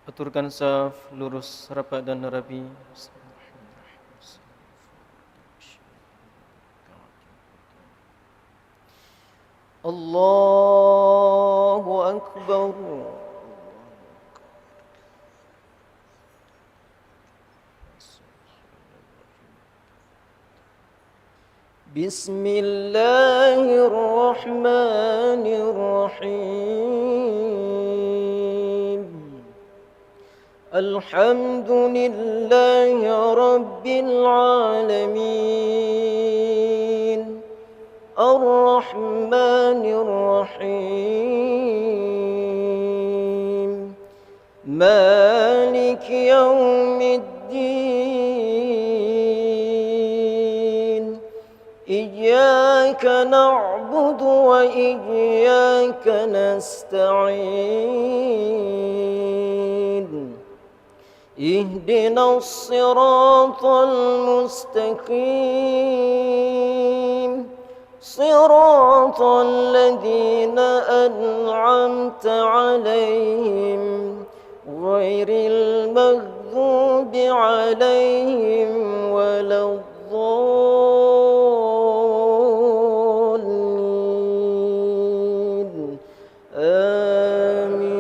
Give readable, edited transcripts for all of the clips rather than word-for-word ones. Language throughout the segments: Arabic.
Aturkan saf, lurus, rapat dan rapi. Allahu Akbar. Bismillahirrahmanirrahim. Alhamdulillahi Rabbil Alamin. Ar-Rahmanir-Rahim. Malik Yawmiddin. Iyyaka na'budu wa iyyaka nasta'in. Ihdinas siratal mustaqim. Siratal ladzina an'amta 'alaihim ghairil maghdubi 'alaihim waladdallin. Amin.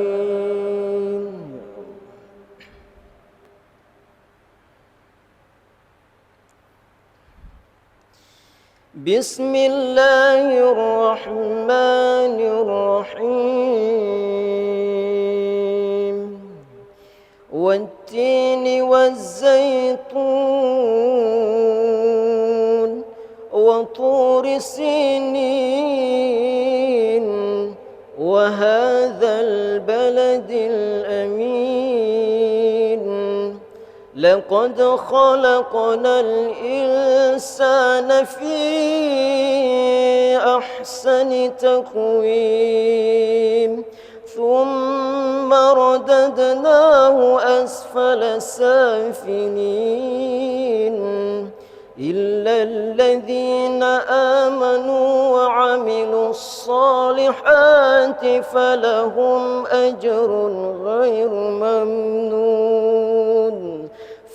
Bismillahirrahmanirrahim. Wat-tini waz-zaytun wa turi sinin wa hadzal baladil amin. لقد خلقنا الإنسان في أحسن تقويم ثم رددناه أسفل سافلين إلا الذين آمنوا وعملوا الصالحات فلهم أجر غير ممنون.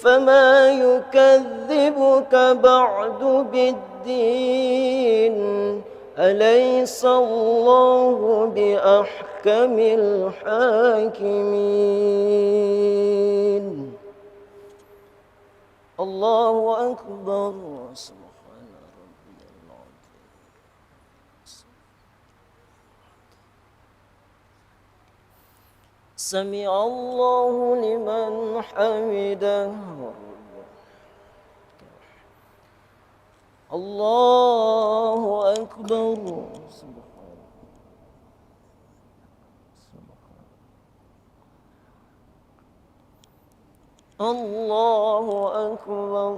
فما يكذبك بعد بالدين أليس الله بأحكم الحاكمين. الله أكبر. سبحان ربي العظيم. سمع الله لمن حمده. الله أكبر. الله أكبر.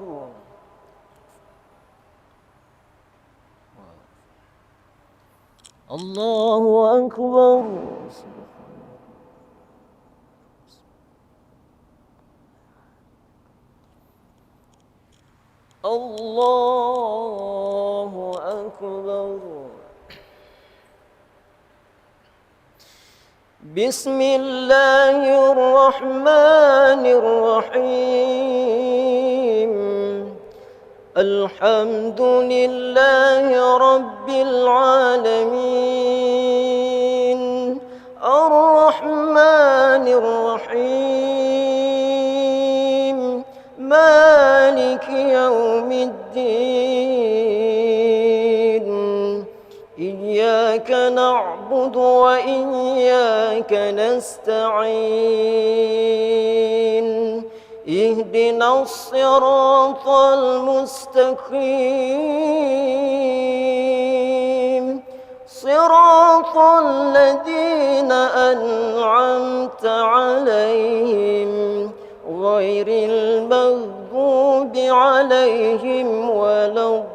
الله أكبر. الله أكبر. بسم الله الرحمن الرحيم. الحمد لله رب العالمين. الرحمن الرحيم. مالك يوم الدين. إياك نعبد وإياك نستعين. اهدنا الصراط المستقيم. صراط الذين أنعمت عليهم غير المغضوب عليهم ولا الضالين.